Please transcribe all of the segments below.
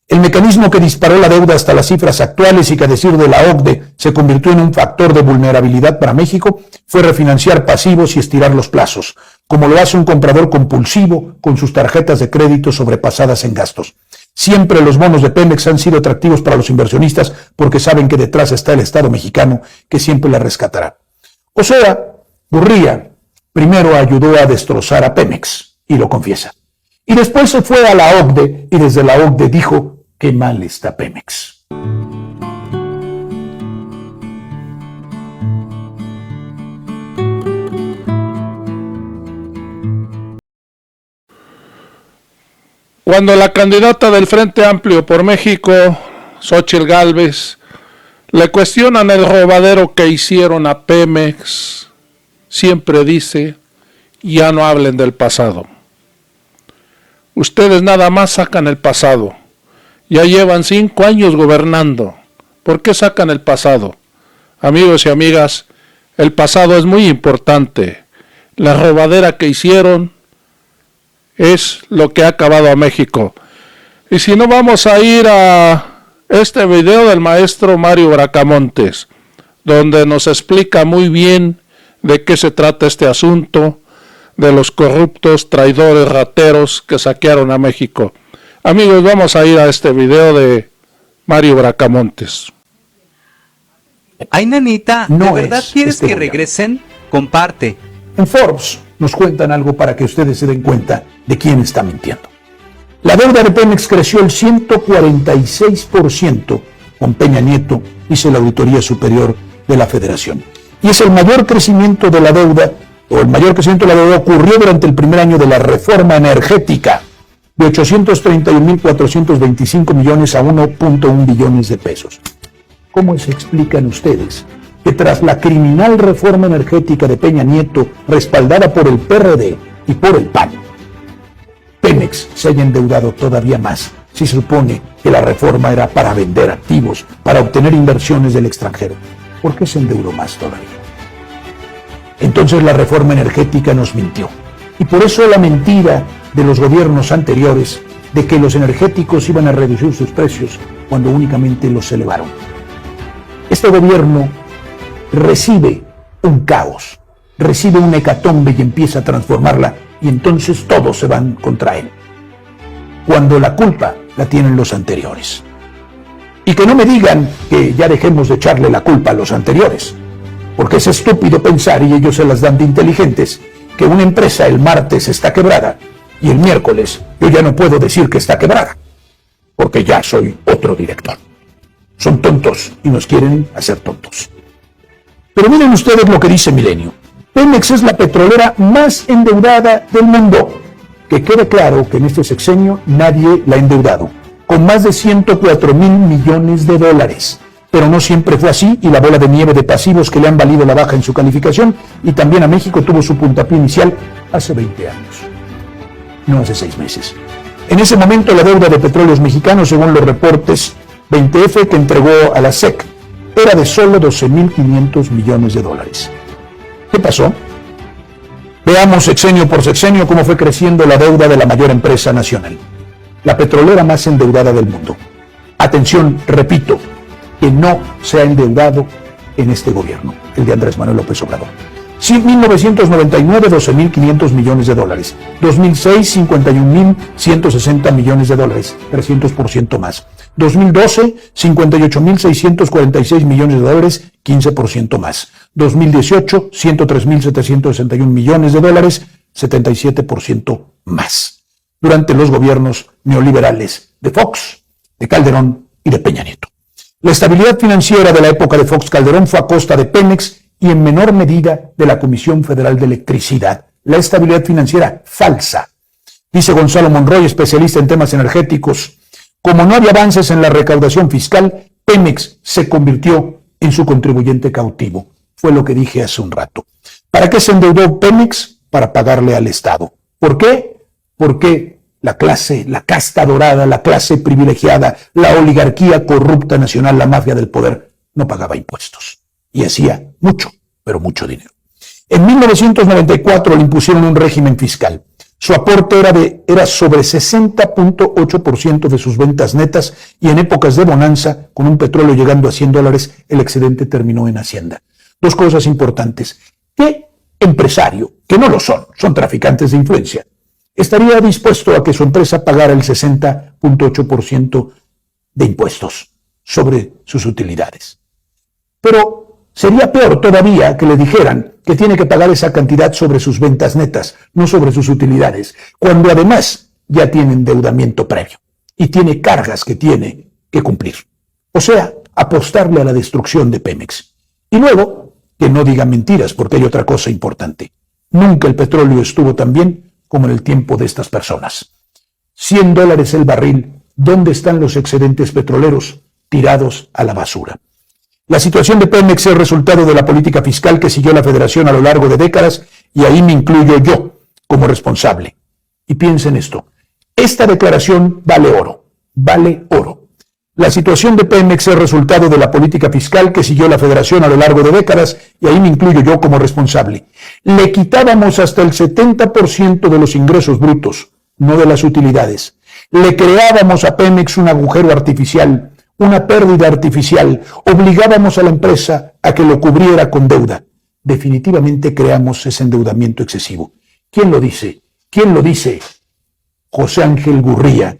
El mecanismo que disparó la deuda hasta las cifras actuales y que, a decir de la OCDE, se convirtió en un factor de vulnerabilidad para México fue refinanciar pasivos y estirar los plazos, como lo hace un comprador compulsivo con sus tarjetas de crédito sobrepasadas en gastos. Siempre los bonos de Pemex han sido atractivos para los inversionistas porque saben que detrás está el Estado mexicano que siempre la rescatará. O sea, Gurría primero ayudó a destrozar a Pemex, y lo confiesa. Y después se fue a la OCDE y desde la OCDE dijo: qué mal está Pemex. Cuando la candidata del Frente Amplio por México, Xóchitl Gálvez, le cuestionan el robadero que hicieron a Pemex, siempre dice: ya no hablen del pasado. Ustedes nada más sacan el pasado. Ya llevan 5 años gobernando. ¿Por qué sacan el pasado? Amigos y amigas, el pasado es muy importante. La robadera que hicieron es lo que ha acabado a México. Y si no, vamos a ir a este video del maestro Mario Bracamontes, donde nos explica muy bien de qué se trata este asunto de los corruptos, traidores, rateros que saquearon a México. Amigos, vamos a ir a este video de Mario Bracamontes. Ay, nanita, ¿de verdad quieres que regresen? Comparte. En Forbes nos cuentan algo para que ustedes se den cuenta de quién está mintiendo. La deuda de Pemex creció el 146% con Peña Nieto, dice la Auditoría Superior de la Federación. Y es el mayor crecimiento de la deuda, ocurrió durante el primer año de la reforma energética, de 831.425 millones a 1.1 billones de pesos. ¿Cómo se explican ustedes que tras la criminal reforma energética de Peña Nieto, respaldada por el PRD y por el PAN, Pemex se haya endeudado todavía más, si se supone que la reforma era para vender activos, para obtener inversiones del extranjero? ¿Por qué se endeudó más todavía? Entonces la reforma energética nos mintió. Y por eso la mentira de los gobiernos anteriores de que los energéticos iban a reducir sus precios cuando únicamente los elevaron. Este gobierno recibe un caos, recibe una hecatombe y empieza a transformarla, y entonces todos se van contra él, cuando la culpa la tienen los anteriores. Y que no me digan que ya dejemos de echarle la culpa a los anteriores, porque es estúpido pensar, y ellos se las dan de inteligentes, que una empresa el martes está quebrada y el miércoles yo ya no puedo decir que está quebrada, porque ya soy otro director. Son tontos y nos quieren hacer tontos. Pero miren ustedes lo que dice Milenio. Pemex es la petrolera más endeudada del mundo. Que quede claro que en este sexenio nadie la ha endeudado, con más de 104,000 millones de dólares. Pero no siempre fue así, y la bola de nieve de pasivos que le han valido la baja en su calificación, y también a México tuvo su puntapié inicial hace 20 años, no hace 6 meses. En ese momento la deuda de Petróleos Mexicanos, según los reportes 20F que entregó a la SEC, era de solo 12,500 millones de dólares. ¿Qué pasó? Veamos sexenio por sexenio cómo fue creciendo la deuda de la mayor empresa nacional, la petrolera más endeudada del mundo. Atención, repito, que no se ha endeudado en este gobierno, el de Andrés Manuel López Obrador. Sí, 1999, 12,500 millones de dólares. 2006, 51,160 millones de dólares, 300% más. 2012, 58,646 millones de dólares, 15% más. 2018, 103,761 millones de dólares, 77% más. Durante los gobiernos neoliberales de Fox, de Calderón y de Peña Nieto. La estabilidad financiera de la época de Fox Calderón fue a costa de Pemex y en menor medida de la Comisión Federal de Electricidad. La estabilidad financiera falsa. Dice Gonzalo Monroy, especialista en temas energéticos, como no había avances en la recaudación fiscal, Pemex se convirtió en su contribuyente cautivo. Fue lo que dije hace un rato. ¿Para qué se endeudó Pemex? Para pagarle al Estado. ¿Por qué? Porque la clase, la casta dorada, la clase privilegiada, la oligarquía corrupta nacional, la mafia del poder, no pagaba impuestos. Y hacía mucho, pero mucho dinero. En 1994 le impusieron un régimen fiscal. Su aporte era sobre 60.8% de sus ventas netas y en épocas de bonanza, con un petróleo llegando a $100, el excedente terminó en Hacienda. Dos cosas importantes. ¿Qué empresario, que no lo son traficantes de influencia, estaría dispuesto a que su empresa pagara el 60.8% de impuestos sobre sus utilidades? Pero sería peor todavía que le dijeran que tiene que pagar esa cantidad sobre sus ventas netas, no sobre sus utilidades, cuando además ya tiene endeudamiento previo y tiene cargas que tiene que cumplir. O sea, apostarle a la destrucción de Pemex. Y luego, que no diga mentiras, porque hay otra cosa importante. Nunca el petróleo estuvo tan bien como en el tiempo de estas personas. $100 el barril. ¿Dónde están los excedentes petroleros? Tirados a la basura. La situación de Pemex es resultado de la política fiscal que siguió la Federación a lo largo de décadas, y ahí me incluyo yo como responsable. Y piensen esto, esta declaración vale oro, vale oro. La situación de Pemex es resultado de la política fiscal que siguió la Federación a lo largo de décadas, y ahí me incluyo yo como responsable. Le quitábamos hasta el 70% de los ingresos brutos, no de las utilidades. Le creábamos a Pemex un agujero artificial, una pérdida artificial, obligábamos a la empresa a que lo cubriera con deuda. Definitivamente creamos ese endeudamiento excesivo. ¿Quién lo dice? ¿Quién lo dice? José Ángel Gurría,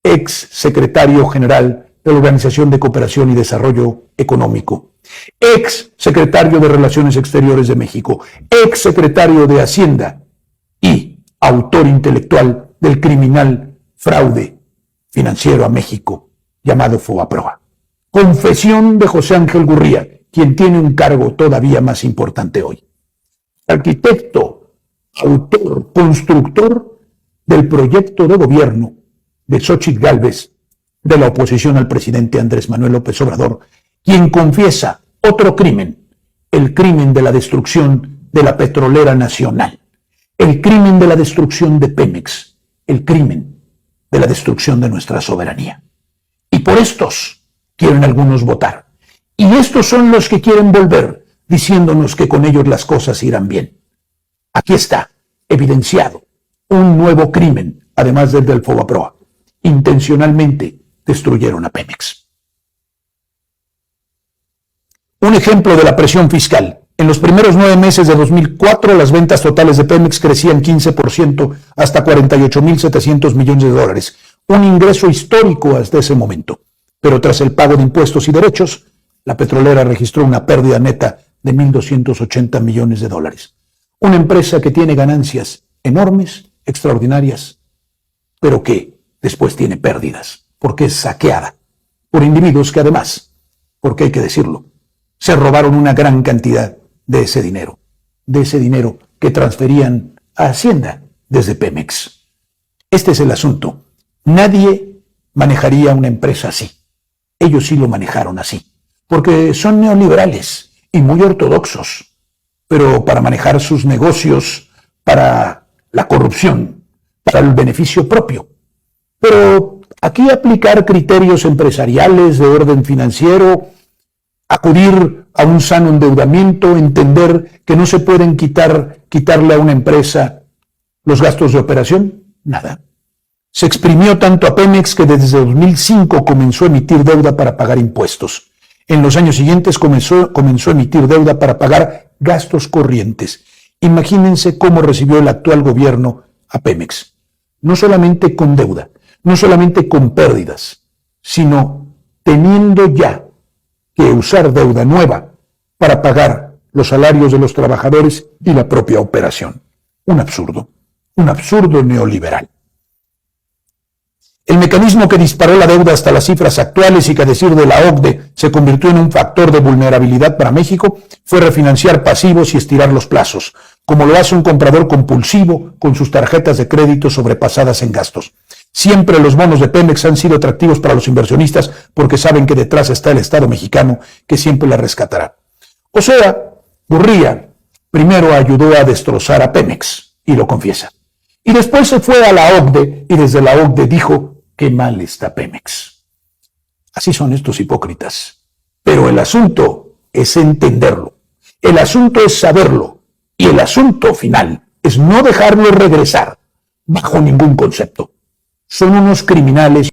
ex secretario general de la Organización de Cooperación y Desarrollo Económico, ex secretario de Relaciones Exteriores de México, ex secretario de Hacienda y autor intelectual del criminal fraude financiero a México llamado FOBAPROA. Confesión de José Ángel Gurría, quien tiene un cargo todavía más importante hoy. Arquitecto, autor, constructor del proyecto de gobierno de Xóchitl Gálvez, de la oposición al presidente Andrés Manuel López Obrador, quien confiesa otro crimen, el crimen de la destrucción de la petrolera nacional, el crimen de la destrucción de Pemex, el crimen de la destrucción de nuestra soberanía. Y por estos quieren algunos votar. Y estos son los que quieren volver, diciéndonos que con ellos las cosas irán bien. Aquí está, evidenciado, un nuevo crimen, además del FOBAPROA. Intencionalmente destruyeron a Pemex. Un ejemplo de la presión fiscal. En los primeros 9 meses de 2004, las ventas totales de Pemex crecían 15% hasta $48,700 millones. Un ingreso histórico hasta ese momento. Pero tras el pago de impuestos y derechos, la petrolera registró una pérdida neta de $1,280 millones. Una empresa que tiene ganancias enormes, extraordinarias, pero que después tiene pérdidas, porque es saqueada por individuos que además, porque hay que decirlo, se robaron una gran cantidad de ese dinero que transferían a Hacienda desde Pemex. Este es el asunto. Nadie manejaría una empresa así. Ellos sí lo manejaron así, porque son neoliberales y muy ortodoxos, pero para manejar sus negocios, para la corrupción, para el beneficio propio. Pero aquí aplicar criterios empresariales de orden financiero, acudir a un sano endeudamiento, entender que no se pueden quitarle a una empresa los gastos de operación, nada. Se exprimió tanto a Pemex que desde 2005 comenzó a emitir deuda para pagar impuestos. En los años siguientes comenzó a emitir deuda para pagar gastos corrientes. Imagínense cómo recibió el actual gobierno a Pemex. No solamente con deuda, no solamente con pérdidas, sino teniendo ya que usar deuda nueva para pagar los salarios de los trabajadores y la propia operación. Un absurdo neoliberal. El mecanismo que disparó la deuda hasta las cifras actuales y que a decir de la OCDE se convirtió en un factor de vulnerabilidad para México fue refinanciar pasivos y estirar los plazos, como lo hace un comprador compulsivo con sus tarjetas de crédito sobrepasadas en gastos. Siempre los bonos de Pemex han sido atractivos para los inversionistas porque saben que detrás está el Estado mexicano que siempre la rescatará. O sea, Gurría primero ayudó a destrozar a Pemex, y lo confiesa. Y después se fue a la OCDE y desde la OCDE dijo: qué mal está Pemex. Así son estos hipócritas. Pero el asunto es entenderlo. El asunto es saberlo. Y el asunto final es no dejarlo regresar bajo ningún concepto. Son unos criminales.